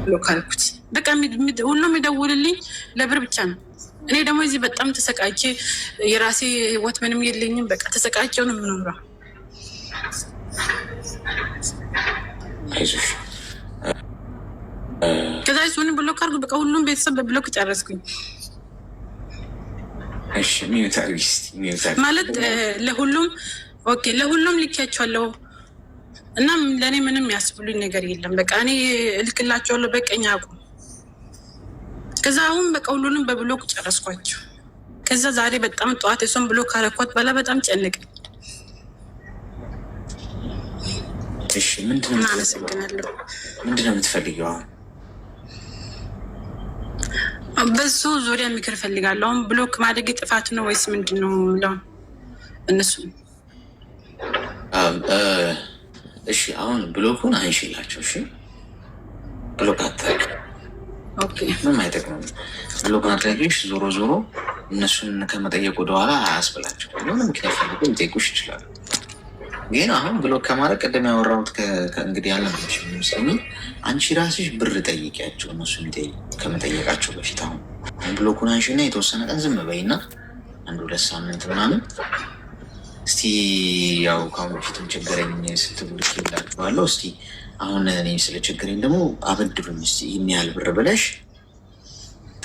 ብሎክ አልኩት። በቃ ሁሉም ይደውልልኝ ለብር ብቻ ነው። እኔ ደግሞ እዚህ በጣም ተሰቃይቼ የራሴ ህይወት ምንም የለኝም። በቃ ተሰቃይቼው ነው የምኖረው። አይዞሽ። ከዛ እሱንም ብሎክ አድርጉ። በቃ ሁሉም ቤተሰብ በብሎክ ጨረስኩኝ። እሺ ማለት ለሁሉም ኦኬ፣ ለሁሉም ልኬያቸዋለሁ እና ለእኔ ምንም ያስብሉኝ ነገር የለም። በቃ እኔ እልክላቸዋለሁ። በቀኝ አቁም። ከዛ አሁን በቃ ሁሉንም በብሎክ ጨረስኳቸው። ከዛ ዛሬ በጣም ጠዋት እሷን ብሎክ አረኳት። በላ በጣም ጨነቀኝ። እሺ ምንድነው? አመሰግናለሁ። ምንድነው የምትፈልጊው? በሱ ዙሪያ ምክር ፈልጋለሁ። አሁን ብሎክ ማድረግ ጥፋት ነው ወይስ ምንድን ነው የምለው እነሱ? እሺ አሁን ብሎኩን አይሽላቸው። እሺ ብሎክ አታርግ። ምንም አይጠቅምም። ብሎክ አድራጊዎች ዞሮ ዞሮ እነሱን ከመጠየቅ ወደኋላ አያስብላቸው። ምንም ምክንያት ፈልጎ ሊጠይቁሽ ይችላሉ። ግን አሁን ብሎክ ከማድረግ ቀደም ያወራሁት ከእንግዲህ ያለች ምስለኝ አንቺ ራስሽ ብር ጠይቂያቸው እነሱ ከመጠየቃቸው በፊት። አሁን ብሎኩን አንሺና የተወሰነ ቀን ዝም በይና 1-2 ሳምንት ምናምን እስቲ ያው ከአሁን በፊትም ችግረኝ ስትብልክ ይላችኋለሁ። እስቲ አሁን እኔ ስለ ችግረኝ ደግሞ አበድሩኝ እስቲ ይህን ያህል ብር ብለሽ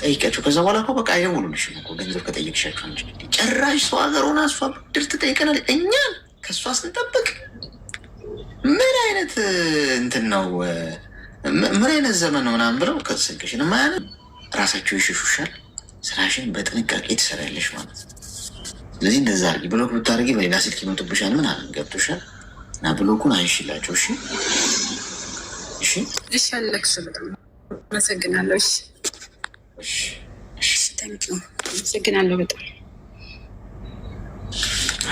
ጠይቂያቸው። ከዛ በኋላ እኮ በቃ አይደውሉልሽም እኮ ገንዘብ ከጠየቅሻቸው እንጂ ጨራሽ ሰው ሀገር ሆና እሷ ብድር ትጠይቀናል እኛን ከእሷ ስንጠብቅ። ምን አይነት እንትን ነው? ምን አይነት ዘመን ነው ምናምን ብለው ከስልክሽን ማያነ ራሳቸው ይሽሹሻል። ስራሽን በጥንቃቄ ትሰሪያለሽ ማለት ነው። ስለዚህ እንደዛ አድርጊ። ብሎክ ብታደርጊ በሌላ ስልክ ይመጡብሻል ምናምን። ገብቶሻል? እና ብሎኩን አይሽላቸው። እሺ እሺ እሺ። አለቅሽ። በጣም አመሰግናለሁ። እሺ እሺ። ታንኪዩ። አመሰግናለሁ በጣም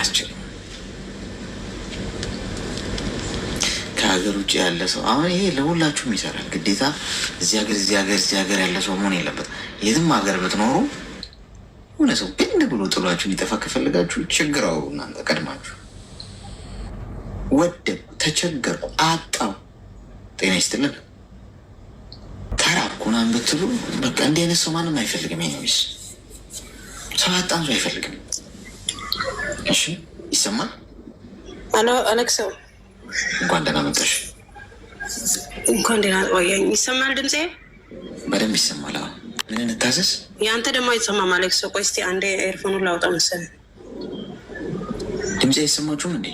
አስችልም። ከሀገር ውጭ ያለ ሰው አሁን ይሄ ለሁላችሁም ይሰራል። ግዴታ እዚህ ሀገር ያለ ሰው መሆን የለበት። የትም ሀገር ብትኖሩ ሆነ ሰው ብን ብሎ ጥሏችሁ ሊጠፋ ከፈለጋችሁ ችግር እናንተ ቀድማችሁ ወደቁ፣ ተቸገርኩ፣ አጣው፣ ጤና ይስጥልን፣ ተራብኩ ምናምን ብትሉ በቃ እንዲህ አይነት ሰው ማንም አይፈልግም። ኔስ ሰው አጣን ሰው አይፈልግም። እሺ ይሰማል? አሎ አሌክሰው እንኳን ደህና መጣሽ። እንኳን ደህና ቆየኝ። ይሰማል ድምፄ? በደንብ ይሰማል። ምን እንታዘዝ? የአንተ ደግሞ አይሰማም አሌክሰው። ቆይ እስኪ አንዴ ኤርፎኑን ላውጣ መሰለኝ። ድምፄ አይሰማችሁም እንዴ?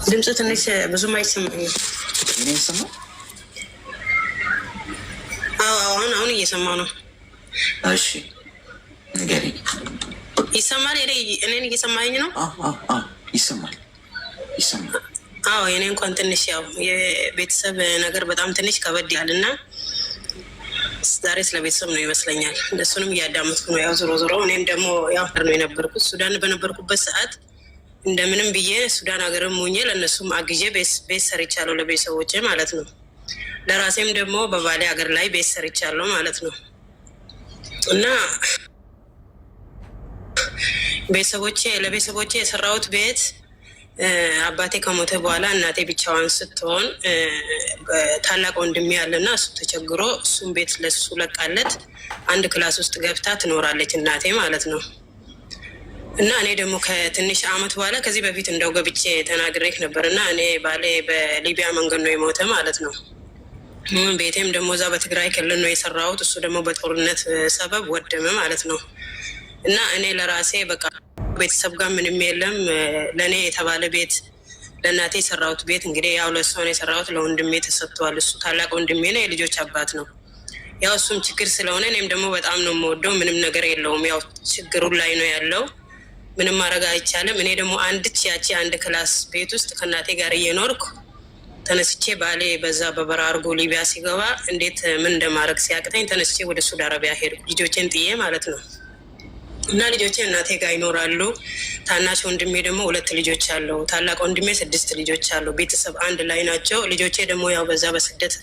ድምፅ ትንሽ ብዙም አይሰማኝም። እኔ ይሰማ? አሁን እየሰማው ነው። እሺ ንገሪኝ። ይሰማል? እኔን እየሰማኝ ነው? ይሰማል። አዎ የኔ እንኳን ትንሽ ያው የቤተሰብ ነገር በጣም ትንሽ ከበድ ያል እና ዛሬ ስለ ቤተሰብ ነው ይመስለኛል። እነሱንም እያዳመጥኩ ነው። ያው ዞሮ ዞሮ እኔም ደግሞ ያው ነው የነበርኩት ሱዳን በነበርኩበት ሰዓት እንደምንም ብዬ ሱዳን ሀገርም ሆኜ ለእነሱም አግዤ ቤት ሰርቻለሁ፣ ለቤተሰቦቼ ማለት ነው። ለራሴም ደግሞ በባሌ ሀገር ላይ ቤት ሰርቻለሁ ማለት ነው። እና ለቤተሰቦቼ የሰራሁት ቤት አባቴ ከሞተ በኋላ እናቴ ብቻዋን ስትሆን ታላቅ ወንድሜ ያለና እሱ ተቸግሮ እሱም ቤት ለሱ ለቃለት አንድ ክላስ ውስጥ ገብታ ትኖራለች እናቴ ማለት ነው። እና እኔ ደግሞ ከትንሽ አመት በኋላ ከዚህ በፊት እንደው ገብቼ ተናግሬክ ነበር እና እኔ ባሌ በሊቢያ መንገድ ነው የሞተ ማለት ነው። ቤቴም ደግሞ እዛ በትግራይ ክልል ነው የሰራሁት። እሱ ደግሞ በጦርነት ሰበብ ወደመ ማለት ነው። እና እኔ ለራሴ በቃ ቤተሰብ ጋር ምንም የለም። ለእኔ የተባለ ቤት ለእናቴ የሰራሁት ቤት እንግዲህ ያው ለእሷ ነው የሰራሁት። ለወንድሜ ተሰጥቷል። እሱ ታላቅ ወንድሜ ነው፣ የልጆች አባት ነው። ያው እሱም ችግር ስለሆነ እኔም ደግሞ በጣም ነው የምወደው። ምንም ነገር የለውም፣ ያው ችግሩ ላይ ነው ያለው። ምንም ማድረግ አይቻልም። እኔ ደግሞ አንድ ክላስ ቤት ውስጥ ከእናቴ ጋር እየኖርኩ ተነስቼ ባሌ በዛ በበረሃ አድርጎ ሊቢያ ሲገባ እንዴት ምን እንደማድረግ ሲያቅተኝ ተነስቼ ወደ ሳውዲ አረቢያ ሄድኩ፣ ልጆቼን ጥዬ ማለት ነው። እና ልጆቼ እናቴ ጋር ይኖራሉ። ታናሽ ወንድሜ ደግሞ 2 ልጆች አለው። ታላቅ ወንድሜ 6 ልጆች አለው። ቤተሰብ አንድ ላይ ናቸው። ልጆቼ ደግሞ ያው በዛ በስደት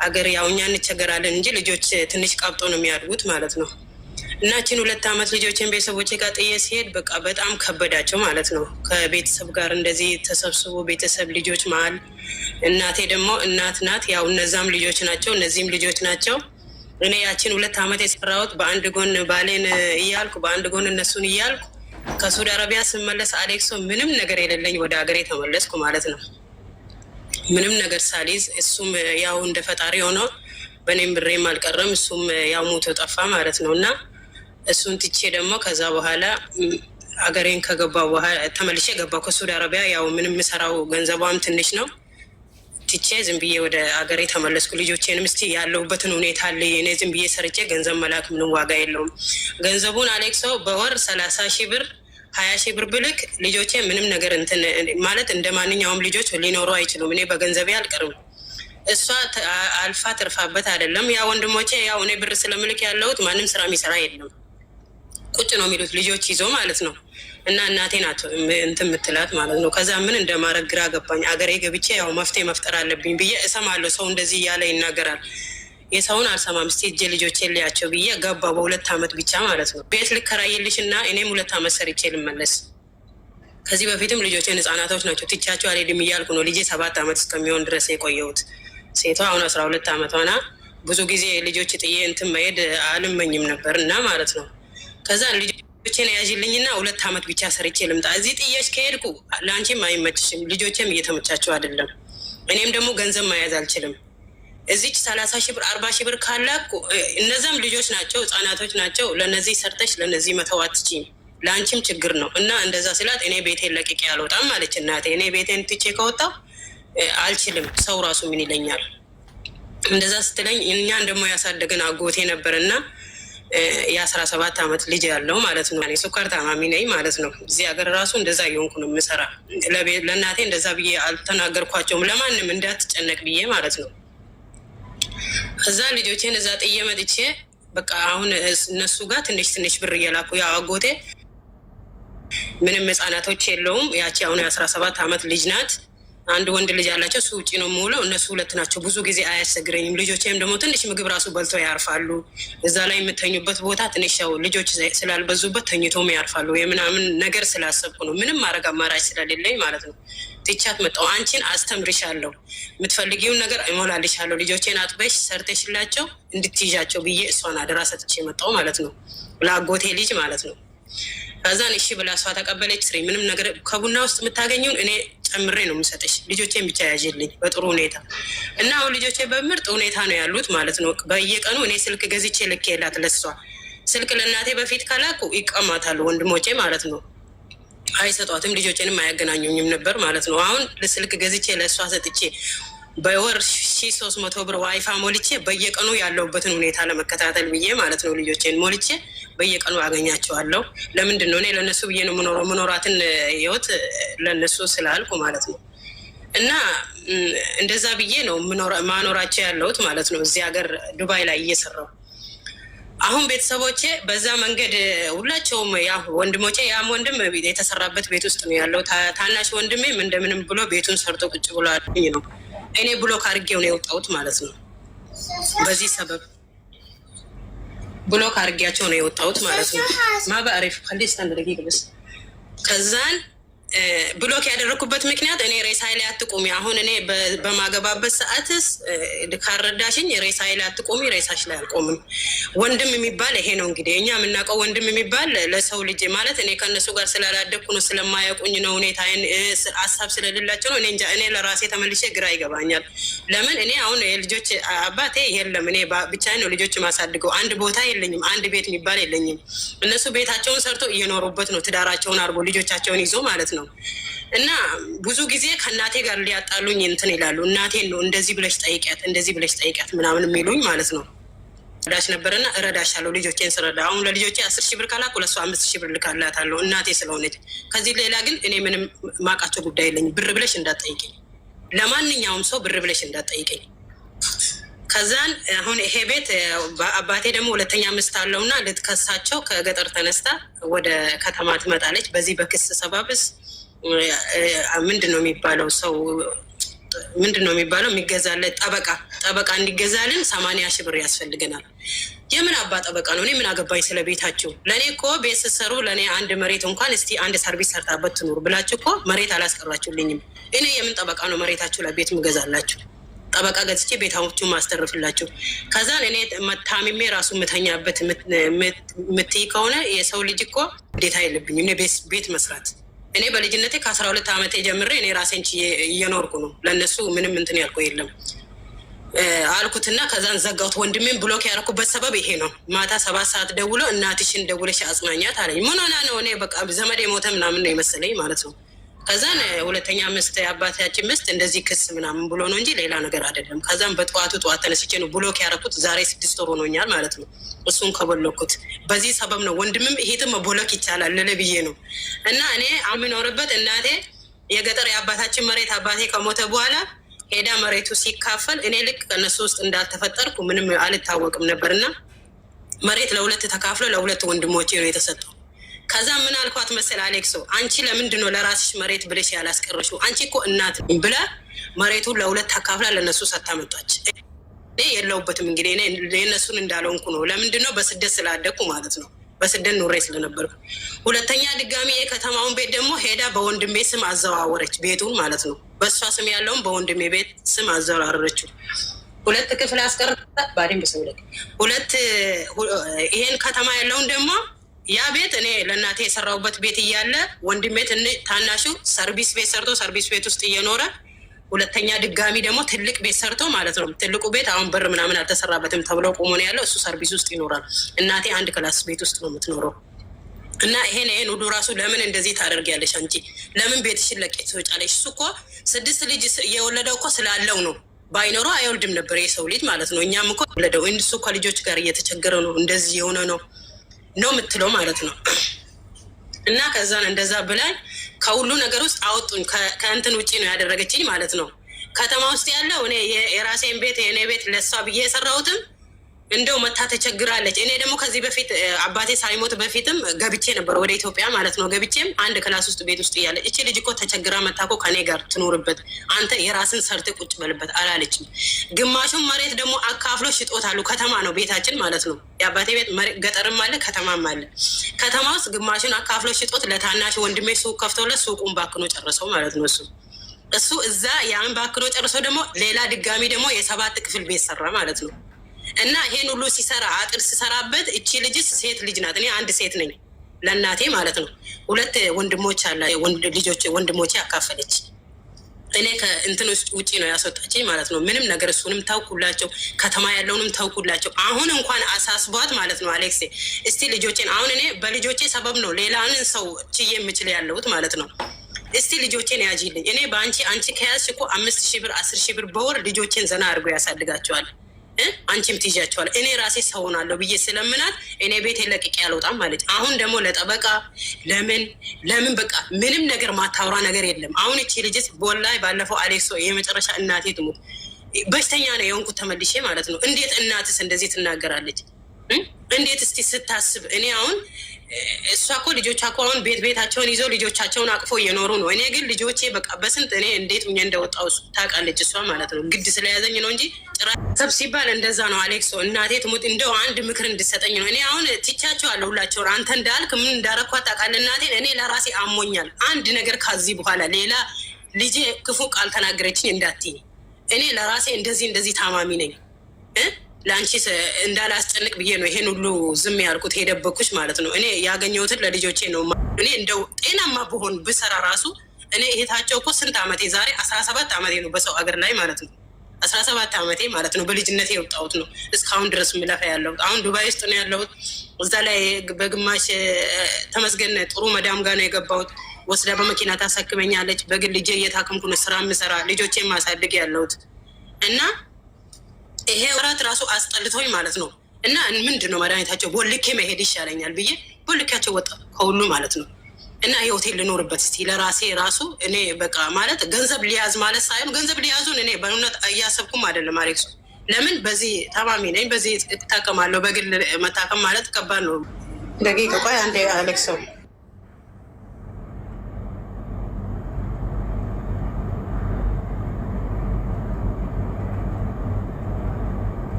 አገር ያው እኛ እንቸገራለን እንጂ ልጆች ትንሽ ቀብጦ ነው የሚያድጉት ማለት ነው። እናችን 2 አመት ልጆችን ቤተሰቦቼ ጋር ጥዬ ሲሄድ በቃ በጣም ከበዳቸው ማለት ነው። ከቤተሰብ ጋር እንደዚህ ተሰብስቦ ቤተሰብ ልጆች መሀል እናቴ ደግሞ እናት ናት። ያው እነዛም ልጆች ናቸው፣ እነዚህም ልጆች ናቸው። እኔ ያችን 2 ዓመት የሰራሁት በአንድ ጎን ባሌን እያልኩ በአንድ ጎን እነሱን እያልኩ ከሳውዲ አረቢያ ስመለስ አሌክሶ ምንም ነገር የሌለኝ ወደ ሀገሬ ተመለስኩ ማለት ነው። ምንም ነገር ሳሊዝ እሱም ያው እንደ ፈጣሪ ሆኖ በእኔም ብሬም አልቀረም፣ እሱም ያው ሞቶ ጠፋ ማለት ነው። እና እሱን ትቼ ደግሞ ከዛ በኋላ አገሬን ከገባ በኋላ ተመልሼ ገባሁ ከሳውዲ አረቢያ። ያው ምንም የምሰራው ገንዘቧም ትንሽ ነው። ትቼ ዝም ብዬ ወደ አገሬ ተመለስኩ። ልጆቼንም እስቲ ያለሁበትን ሁኔታ አለ እኔ ዝም ብዬ ሰርቼ ገንዘብ መላክ ምንም ዋጋ የለውም። ገንዘቡን አሌክሶ በወር 30 ሺህ ብር 20 ሺህ ብር ብልክ ልጆቼ ምንም ነገር እንትን ማለት እንደ ማንኛውም ልጆች ሊኖሩ አይችሉም። እኔ በገንዘቤ አልቀርም። እሷ አልፋ ትርፋበት አይደለም። ያ ወንድሞቼ ያው እኔ ብር ስለምልክ ያለሁት ማንም ስራ የሚሰራ የለም፣ ቁጭ ነው የሚሉት ልጆች ይዞ ማለት ነው። እና እናቴ ናት እንትን የምትላት ማለት ነው። ከዛ ምን እንደማረግ ግራ ገባኝ። አገሬ ገብቼ ያው መፍትሄ መፍጠር አለብኝ ብዬ እሰማለሁ። ሰው እንደዚህ እያለ ይናገራል። የሰውን አልሰማም። እስቲ እጄ ልጆቼ ልያቸው ብዬ ገባ። በ2 ዓመት ብቻ ማለት ነው። ቤት ልከራይልሽ እና እኔም 2 ዓመት ሰርቼ ልመለስ። ከዚህ በፊትም ልጆቼን ህጻናቶች ናቸው ትቻቸው አልሄድም እያልኩ ነው ልጄ 7 ዓመት እስከሚሆን ድረስ የቆየሁት። ሴቷ አሁን 12 ዓመቷ ና። ብዙ ጊዜ ልጆች ጥዬ እንትን መሄድ አልመኝም ነበር እና ማለት ነው። ከዛ ልጆቼን ያዥልኝና 2 ዓመት ብቻ ሰርቼ ልምጣ። እዚህ ጥዬሽ ከሄድኩ ለአንቺም አይመችሽም፣ ልጆቼም እየተመቻቸው አይደለም፣ እኔም ደግሞ ገንዘብ መያዝ አልችልም። እዚች 30 ሺህ ብር 40 ሺህ ብር ካላኩ እነዛም ልጆች ናቸው ህጻናቶች ናቸው። ለነዚህ ሰርተሽ ለነዚህ መተው አትችይም፣ ለአንቺም ችግር ነው። እና እንደዛ ስላት እኔ ቤቴን ለቅቄ አልወጣም ማለች እናቴ። እኔ ቤቴን ትቼ ከወጣው አልችልም፣ ሰው ራሱ ምን ይለኛል። እንደዛ ስትለኝ እኛን ደግሞ ያሳደገን አጎቴ ነበር እና የ17 ዓመት ልጅ ያለው ማለት ነው። እኔ ስኳር ታማሚ ነኝ ማለት ነው። እዚህ ሀገር ራሱ እንደዛ እየሆንኩ ነው የምሰራ። ለእናቴ እንደዛ ብዬ አልተናገርኳቸውም፣ ለማንም እንዳትጨነቅ ብዬ ማለት ነው። እዛ ልጆቼን እዛ ጥዬ መጥቼ በቃ አሁን እነሱ ጋር ትንሽ ትንሽ ብር እየላኩ ያው አጎቴ ምንም ህጻናቶች የለውም። ያቺ አሁን የ17 ዓመት ልጅ ናት። አንድ ወንድ ልጅ አላቸው። እሱ ውጭ ነው የምውለው። እነሱ 2 ናቸው። ብዙ ጊዜ አያስቸግረኝም። ልጆቼም ደግሞ ትንሽ ምግብ ራሱ በልተው ያርፋሉ። እዛ ላይ የምተኙበት ቦታ ትንሽ ያው ልጆች ስላልበዙበት ተኝቶም ያርፋሉ። የምናምን ነገር ስላሰብኩ ነው። ምንም ማድረግ አማራጭ ስለሌለኝ ማለት ነው ትቻት መጣሁ። አንቺን አስተምርሻለሁ፣ የምትፈልጊውን ነገር እሞላልሻለሁ፣ ልጆቼን አጥበሽ ሰርተሽላቸው እንድትይዣቸው ብዬ እሷን አደራ ሰጥቼ መጣሁ ማለት ነው፣ ለአጎቴ ልጅ ማለት ነው። ከዛን እሺ ብላ እሷ ተቀበለች። ስሪ ምንም ነገር ከቡና ውስጥ የምታገኘውን እኔ ጨምሬ ነው የምሰጠሽ፣ ልጆቼን ብቻ ያዥልኝ በጥሩ ሁኔታ። እና አሁን ልጆቼ በምርጥ ሁኔታ ነው ያሉት ማለት ነው። በየቀኑ እኔ ስልክ ገዝቼ ልኬላት ለሷ ስልክ ለእናቴ በፊት ከላኩ ይቀማታሉ ወንድሞቼ ማለት ነው፣ አይሰጧትም፣ ልጆቼንም አያገናኙኝም ነበር ማለት ነው። አሁን ስልክ ገዝቼ ለእሷ ሰጥቼ በወር 1300 ብር ዋይፋ ሞልቼ በየቀኑ ያለሁበትን ሁኔታ ለመከታተል ብዬ ማለት ነው ልጆቼን ሞልቼ በየቀኑ አገኛቸዋለሁ። ለምንድን ነው እኔ ለእነሱ ብዬ ነው መኖራትን ህይወት ለእነሱ ስላልኩ ማለት ነው። እና እንደዛ ብዬ ነው ማኖራቸው ያለሁት ማለት ነው እዚህ ሀገር ዱባይ ላይ እየሰራው። አሁን ቤተሰቦቼ በዛ መንገድ ሁላቸውም ያ ወንድሞቼ ያም ወንድም የተሰራበት ቤት ውስጥ ነው ያለው። ታናሽ ወንድሜም እንደምንም ብሎ ቤቱን ሰርቶ ቁጭ ብሎ አለኝ ነው። እኔ ብሎክ አድርጌው ነው የወጣሁት ማለት ነው። በዚህ ሰበብ ብሎክ አድርጌያቸው ነው የወጣሁት ማለት ነው። ማባሪፍ ከሊስ ተንደረጊ ግብስ ከዛን ብሎክ ያደረኩበት ምክንያት እኔ ሬሳይ ላይ አትቆሚ፣ አሁን እኔ በማገባበት ሰዓትስ ካረዳሽኝ ሬሳይ ላይ አትቆሚ፣ ሬሳሽ ላይ አልቆምም። ወንድም የሚባል ይሄ ነው እንግዲህ እኛ የምናውቀው ወንድም የሚባል ለሰው ልጅ ማለት እኔ ከእነሱ ጋር ስላላደግኩ ነው፣ ስለማያውቁኝ ነው፣ ሁኔታዬን ሀሳብ ስለሌላቸው ነው። እኔ እንጃ፣ እኔ ለራሴ ተመልሼ ግራ ይገባኛል። ለምን እኔ አሁን የልጆች አባቴ የለም፣ እኔ ብቻዬን ነው ልጆች ማሳድገው። አንድ ቦታ የለኝም፣ አንድ ቤት የሚባል የለኝም። እነሱ ቤታቸውን ሰርቶ እየኖሩበት ነው፣ ትዳራቸውን አርጎ ልጆቻቸውን ይዞ ማለት ነው። እና ብዙ ጊዜ ከእናቴ ጋር ሊያጣሉኝ እንትን ይላሉ። እናቴን ነው እንደዚህ ብለሽ ጠይቂያት፣ እንደዚህ ብለሽ ጠይቂያት ምናምን የሚሉኝ ማለት ነው። ረዳሽ ነበርና እረዳሻለሁ ልጆቼን ስረዳ። አሁን ለልጆቼ 10 ሺህ ብር ካላኩ ለእሷ 5 ሺህ ብር ልካላታለሁ እናቴ ስለሆነች። ከዚህ ሌላ ግን እኔ ምንም ማቃቸው ጉዳይ የለኝም። ብር ብለሽ እንዳትጠይቀኝ፣ ለማንኛውም ሰው ብር ብለሽ እንዳትጠይቀኝ። ከዛን አሁን ይሄ ቤት አባቴ ደግሞ 2ኛ ሚስት አለውና ልትከሳቸው ከገጠር ተነስታ ወደ ከተማ ትመጣለች። በዚህ በክስ ሰባብስ ምንድን ነው የሚባለው ሰው ምንድነው የሚባለው የሚገዛለት ጠበቃ እንዲገዛልን 80 ሺህ ብር ያስፈልገናል። የምን አባ ጠበቃ ነው? እኔ ምን አገባኝ ስለ ቤታችሁ? ለእኔ እኮ ቤት ስትሰሩ ለእኔ አንድ መሬት እንኳን እስቲ አንድ ሰርቪስ ሰርታበት ትኑር ብላችሁ እኮ መሬት አላስቀራችሁልኝም። እኔ የምን ጠበቃ ነው መሬታችሁ ላይ ቤት ምገዛላችሁ? ጠበቃ ገዝቼ ቤታዎቹን ማስተርፍላችሁ። ከዛን እኔ ታሚሜ ራሱ ምተኛበት ምትይ ከሆነ የሰው ልጅ እኮ ግዴታ የለብኝም እኔ ቤት መስራት። እኔ በልጅነቴ ከ12 ዓመቴ ጀምሬ እኔ ራሴን እየኖርኩ ነው። ለእነሱ ምንም እንትን ያልኩ የለም አልኩትና ከዛን ዘጋሁት። ወንድሜን ብሎክ ያደረኩበት ሰበብ ይሄ ነው። ማታ 7 ሰዓት ደውሎ እናትሽን ደውለሽ አጽናኛት አለኝ። ምን ሆና ነው? እኔ በቃ ዘመድ የሞተ ምናምን ነው የመሰለኝ ማለት ነው። ከዛን ሁለተኛ ምስት የአባታችን ምስት እንደዚህ ክስ ምናምን ብሎ ነው እንጂ ሌላ ነገር አይደለም። ከዛም ጠዋት ተነስቼ ነው ብሎክ ያደረኩት። ዛሬ 6 ወር ሆኖኛል ማለት ነው እሱን ከበሎኩት። በዚህ ሰበብ ነው ወንድምም ይሄትም ብሎክ ይቻላል ልል ብዬ ነው። እና እኔ የምኖርበት እናቴ የገጠር የአባታችን መሬት አባቴ ከሞተ በኋላ ሄዳ መሬቱ ሲካፈል እኔ ልክ ከነሱ ውስጥ እንዳልተፈጠርኩ ምንም አልታወቅም ነበርና መሬት ለሁለት ተካፍሎ ለሁለት ወንድሞቼ ነው የተሰጠው። ከዛ ምን አልኳት መሰል አሌክሶ፣ አንቺ ለምንድን ነው ለራስሽ መሬት ብለሽ ያላስቀረሽው? አንቺ እኮ እናት ብላ መሬቱን ለሁለት ተካፍላ ለነሱ ሰታመጣች። እኔ የለውበትም እንግዲህ እኔ የነሱን እንዳልሆንኩ ነው። ለምንድን ነው? በስደት ስላደኩ ማለት ነው። በስደት ኑሬ ስለነበርኩ። ሁለተኛ ድጋሚ የከተማውን ቤት ደግሞ ሄዳ በወንድሜ ስም አዘዋወረች ቤቱን ማለት ነው። በእሷ ስም ያለውን በወንድሜ ቤት ስም አዘዋወረችው። 2 ክፍል አስቀርታ ባዲም በሰውለቅ 2 ይሄን ከተማ ያለውን ደግሞ ያ ቤት እኔ ለእናቴ የሰራሁበት ቤት እያለ ወንድሜ ታናሹ ሰርቪስ ቤት ሰርቶ ሰርቪስ ቤት ውስጥ እየኖረ ሁለተኛ ድጋሚ ደግሞ ትልቅ ቤት ሰርቶ ማለት ነው። ትልቁ ቤት አሁን በር ምናምን አልተሰራበትም ተብሎ ቆሞ ነው ያለው። እሱ ሰርቪስ ውስጥ ይኖራል። እናቴ 1 ክላስ ቤት ውስጥ ነው የምትኖረው። እና ይሄን ሁሉ ራሱ ለምን እንደዚህ ታደርጊያለሽ አንቺ? ለምን ቤትሽን ለቀሽ ትወጫለሽ? እሱ እኮ 6 ልጅ የወለደው እኮ ስላለው ነው። ባይኖረው አይወልድም ነበር የሰው ልጅ ማለት ነው። እኛም እኮ ወለደው እሱ ከልጆች ጋር እየተቸገረ ነው እንደዚህ የሆነ ነው የምትለው ማለት ነው። እና ከዛን እንደዛ ብላኝ ከሁሉ ነገር ውስጥ አወጡኝ። ከእንትን ውጭ ነው ያደረገችኝ ማለት ነው። ከተማ ውስጥ ያለው እኔ የራሴን ቤት የእኔ ቤት ለሷ ብዬ የሰራሁትም እንደው መታ ተቸግራለች። እኔ ደግሞ ከዚህ በፊት አባቴ ሳይሞት በፊትም ገብቼ ነበር ወደ ኢትዮጵያ ማለት ነው። ገብቼም 1 ክላስ ውስጥ ቤት ውስጥ እያለ እቺ ልጅ እኮ ተቸግራ መታ እኮ ከኔ ጋር ትኖርበት፣ አንተ የራስን ሰርተ ቁጭ በልበት አላለችም። ግማሹን መሬት ደግሞ አካፍሎ ሽጦታሉ። ከተማ ነው ቤታችን ማለት ነው። የአባቴ ቤት ገጠርም አለ ከተማም አለ። ከተማ ውስጥ ግማሹን አካፍሎ ሽጦት ለታናሽ ወንድሜ ሱቅ ከፍቶለት ሱቁን ባክኖ ጨርሰው ማለት ነው። እሱ እዛ ያን ባክኖ ጨርሰው ደግሞ ሌላ ድጋሚ ደግሞ የ7 ክፍል ቤት ሰራ ማለት ነው። እና ይሄን ሁሉ ሲሰራ አጥር ሲሰራበት እቺ ልጅስ ሴት ልጅ ናት። እኔ አንድ ሴት ነኝ ለእናቴ ማለት ነው። 2 ወንድሞች አላ ወንድሞቼ አካፈለች። እኔ ከእንትን ውጭ ነው ያስወጣችኝ ማለት ነው። ምንም ነገር እሱንም ታውኩላቸው፣ ከተማ ያለውንም ታውኩላቸው። አሁን እንኳን አሳስቧት ማለት ነው አሌክሴ፣ እስቲ ልጆቼን አሁን እኔ በልጆቼ ሰበብ ነው ሌላንን ሰው ችዬ የምችል ያለሁት ማለት ነው። እስቲ ልጆቼን ያጂልኝ። እኔ አንቺ ከያዝሽ እኮ 5,000 ብር 10,000 ብር በወር ልጆቼን ዘና አድርጎ ያሳድጋቸዋል። አንቺም ትይዣቸዋል። እኔ ራሴ ሰውናለሁ ብዬ ስለምናት እኔ ቤት ለቅቄ ያልወጣም ማለት። አሁን ደግሞ ለጠበቃ ለምን በቃ ምንም ነገር ማታወራ ነገር የለም። አሁን እቺ ልጅስ ወላሂ ባለፈው አሌክሶ የመጨረሻ እናቴ ትሙት በሽተኛ ነው የሆንኩት ተመልሼ ማለት ነው። እንዴት እናትስ እንደዚህ ትናገራለች? እንዴት እስቲ ስታስብ እኔ አሁን እሷ እኮ ልጆቿ እኮ አሁን ቤታቸውን ይዘው ልጆቻቸውን አቅፎ እየኖሩ ነው። እኔ ግን ልጆቼ በቃ በስንት እኔ እንዴት ሆኜ እንደወጣው ታውቃለች እሷ ማለት ነው። ግድ ስለያዘኝ ነው እንጂ ሰብ ሲባል እንደዛ ነው አሌክሶ። እናቴ ትሙት እንደው አንድ ምክር እንድሰጠኝ ነው። እኔ አሁን ትቻቸዋለሁ ሁላቸውን። አንተ እንዳልክ ምን እንዳረኳት ታውቃለህ እናቴን። እኔ ለራሴ አሞኛል። አንድ ነገር ከዚህ በኋላ ሌላ ልጄ ክፉ ቃል ተናገረችኝ እንዳትዪ። እኔ ለራሴ እንደዚህ ታማሚ ነኝ። ለአንቺ እንዳላስጨንቅ ብዬ ነው ይሄን ሁሉ ዝም ያልኩት የደበኩሽ ማለት ነው። እኔ ያገኘሁትን ለልጆቼ ነው። እኔ እንደው ጤናማ ብሆን ብሰራ ራሱ እኔ እህታቸው እኮ ስንት ዓመቴ ዛሬ 17 ዓመቴ ነው በሰው ሀገር ላይ ማለት ነው። 17 ዓመቴ ማለት ነው። በልጅነቴ የወጣሁት ነው እስካሁን ድረስ ምለፋ ያለሁት። አሁን ዱባይ ውስጥ ነው ያለሁት። እዛ ላይ በግማሽ ተመስገን ጥሩ መዳም ጋር ነው የገባሁት። ወስዳ በመኪና ታሳክመኛለች። በግል ልጄ እየታከምኩ ነው ስራ የምሰራ ልጆቼ ማሳድግ ያለሁት እና ይሄ ወራት ራሱ አስጠልቶኝ ማለት ነው። እና ምንድን ነው መድኃኒታቸው ቦልኬ መሄድ ይሻለኛል ብዬ ቦልኬያቸው ወጣ ከሁሉ ማለት ነው። እና የሆቴል ልኖርበት እስቲ ለራሴ ራሱ እኔ በቃ ማለት ገንዘብ ሊያዝ ማለት ሳይሆን ገንዘብ ሊያዙን እኔ በእውነት እያሰብኩም አይደለም አሌክሶ። ለምን በዚህ ታማሚ ነኝ፣ በዚህ እታከማለሁ። በግል መታከም ማለት ከባድ ነው። ደቂቃ ቆይ አንዴ አሌክሶ።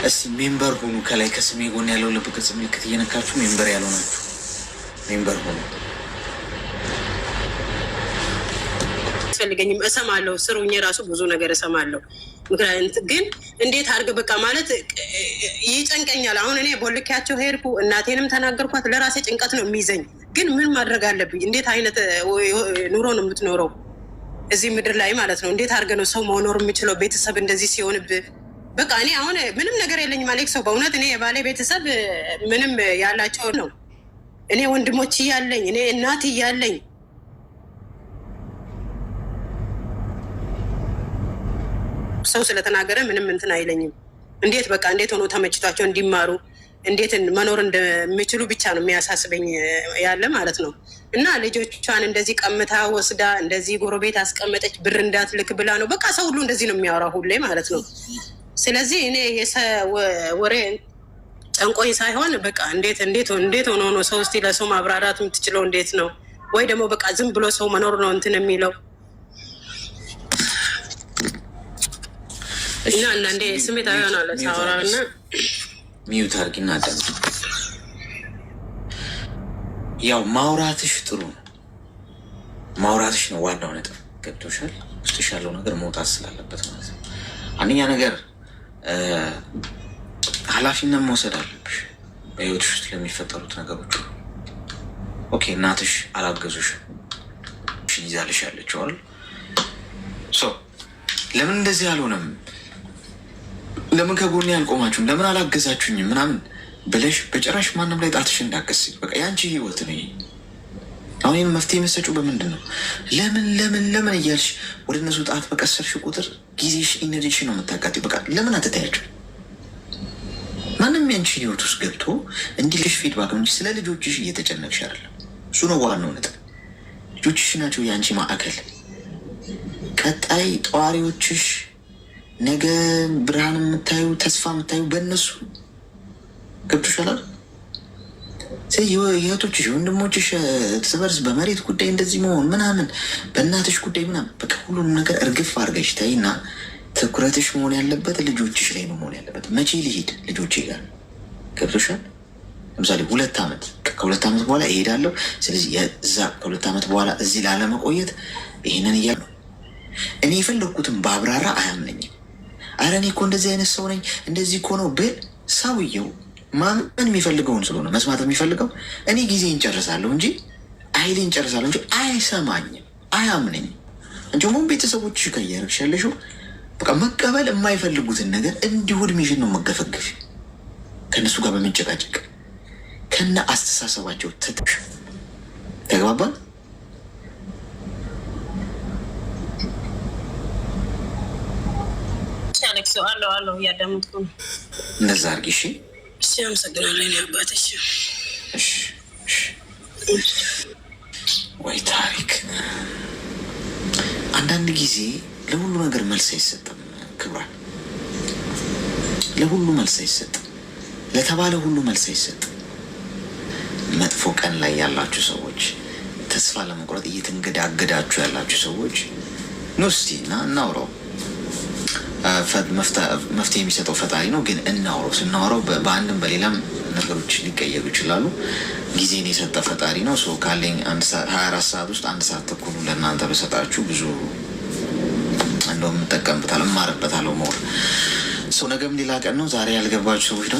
እስቲ ሜምበር ሁኑ። ከላይ ከስሜ ጎን ያለው ልብ ቅርጽ ምልክት እየነካችሁ ሜምበር ያለው ናችሁ። ሜምበር ሁኑ። አስፈልገኝም እሰማለሁ። ስሩኝ ራሱ ብዙ ነገር እሰማለሁ። ምክንያቱም ግን እንዴት አድርገህ በቃ ማለት ይጨንቀኛል። አሁን እኔ ቦልኪያቸው ሄድኩ፣ እናቴንም ተናገርኳት። ለራሴ ጭንቀት ነው የሚይዘኝ። ግን ምን ማድረግ አለብኝ? እንዴት አይነት ኑሮ ነው የምትኖረው እዚህ ምድር ላይ ማለት ነው? እንዴት አድርገህ ነው ሰው መኖር የምችለው? ቤተሰብ እንደዚህ ሲሆንብህ በቃ እኔ አሁን ምንም ነገር የለኝም አሌክስ። ሰው በእውነት እኔ የባሌ ቤተሰብ ምንም ያላቸው ነው። እኔ ወንድሞች እያለኝ እኔ እናት እያለኝ ሰው ስለተናገረ ምንም እንትን አይለኝም። እንዴት በቃ እንዴት ሆኖ ተመችቷቸው እንዲማሩ እንዴት መኖር እንደሚችሉ ብቻ ነው የሚያሳስበኝ ያለ ማለት ነው። እና ልጆቿን እንደዚህ ቀምታ ወስዳ እንደዚህ ጎረቤት አስቀመጠች፣ ብር እንዳትልክ ብላ ነው። በቃ ሰው ሁሉ እንደዚህ ነው የሚያወራው ሁሌ ማለት ነው። ስለዚህ እኔ ወሬ ጨንቆኝ ሳይሆን በቃ እንዴት ሆኖ ነው ሰው እስቲ ለሰው ማብራራት የምትችለው እንዴት ነው? ወይ ደግሞ በቃ ዝም ብሎ ሰው መኖር ነው እንትን የሚለው እና አንዳንዴ ስሜት አይሆናለ ሳወራ እና ሚዩት አድርጊና አዳም። ያው ማውራትሽ ጥሩ ነው፣ ማውራትሽ ነው ዋናው ነጥብ። ገብቶሻል? ውስጥሽ ያለው ነገር መውጣት ስላለበት ማለት ነው። አንደኛ ነገር ኃላፊነት መውሰድ አለብሽ በህይወትሽ ውስጥ ለሚፈጠሩት ነገሮች። ኦኬ እናትሽ አላገዙሽ ይዛልሽ ያለችው አይደል? ለምን እንደዚህ አልሆነም? ለምን ከጎኔ አልቆማችሁም? ለምን አላገዛችሁኝም? ምናምን ብለሽ በጭራሽ ማንም ላይ ጣትሽ እንዳገስ። በቃ የአንቺ ህይወት ነው። አሁን ይህን መፍትሄ የምትሰጪው በምንድን ነው? ለምን እያልሽ ወደ እነሱ ጣት በቀሰርሽ ቁጥር ጊዜሽ ኢነርጂሽ ነው የምታቃጥይው። በቃ ለምን አትታያቸው? ማንም ያንቺ ህይወት ውስጥ ገብቶ እንዲልሽ ፊድባክ እንጂ ስለ ልጆችሽ እየተጨነቅሽ አይደለም። እሱ ነው ዋናው ነጥብ። ልጆችሽ ናቸው የአንቺ ማዕከል፣ ቀጣይ ጠዋሪዎችሽ፣ ነገ ብርሃን የምታዩ ተስፋ የምታዩ በእነሱ ገብቶሻል። የእህቶችሽ ወንድሞችሽ እርስ በርስ በመሬት ጉዳይ እንደዚህ መሆን ምናምን፣ በእናትሽ ጉዳይ ምናምን፣ በቃ ሁሉንም ነገር እርግፍ አድርገሽ ተይና ትኩረትሽ መሆን ያለበት ልጆችሽ ላይ ነው መሆን ያለበት። መቼ ልሂድ ልጆቼ ጋር ገብቶሻል። ለምሳሌ 2 ዓመት ከ2 ዓመት በኋላ እሄዳለሁ። ስለዚህ የዛ ከ2 ዓመት በኋላ እዚህ ላለመቆየት ይህንን እያሉ ነው። እኔ የፈለግኩትን በአብራራ አያምነኝም። አረ እኔ እኮ እንደዚህ አይነት ሰው ነኝ እንደዚህ እኮ ነው ብል ሰውየው ማመን የሚፈልገውን ስለሆነ መስማት የሚፈልገው እኔ ጊዜ እንጨርሳለሁ እንጂ ኃይሌ እንጨርሳለሁ እንጂ አይሰማኝም፣ አያምነኝም። እንዲሁም ቤተሰቦች ከያረግሽ ያለሽው በቃ መቀበል የማይፈልጉትን ነገር እንዲሁ እድሜሽን ነው መገፈገፍ። ከእነሱ ጋር በመጨቃጨቅ ከነ አስተሳሰባቸው ትተሽ ተግባባል። አለው እያዳመጥኩ ነው። እንደዛ አድርጊ እሺ። እሺ አመሰግናለሁ አባትሽ። ወይ ታሪክ አንዳንድ ጊዜ ለሁሉ ነገር መልስ አይሰጥም። ክብራን ለሁሉ መልስ አይሰጥም። ለተባለ ሁሉ መልስ አይሰጥም። መጥፎ ቀን ላይ ያላችሁ ሰዎች፣ ተስፋ ለመቁረጥ እየተንገዳገዳችሁ ያላችሁ ሰዎች ኑ እስቲ እና እናውራው። መፍትሄ የሚሰጠው ፈጣሪ ነው። ግን እናውረው። ስናወራው በአንድም በሌላም ነገሮች ሊቀየሩ ይችላሉ። ጊዜን የሰጠ ፈጣሪ ነው። ካለኝ 24 ሰዓት ውስጥ 1 ሰዓት ተኩል ለእናንተ በሰጣችሁ ብዙ እንደውም እጠቀምበታለሁ፣ እማርበታለሁ። ሞር ነገም ሌላ ቀን ነው። ዛሬ ያልገባችሁ ሰዎች ደግሞ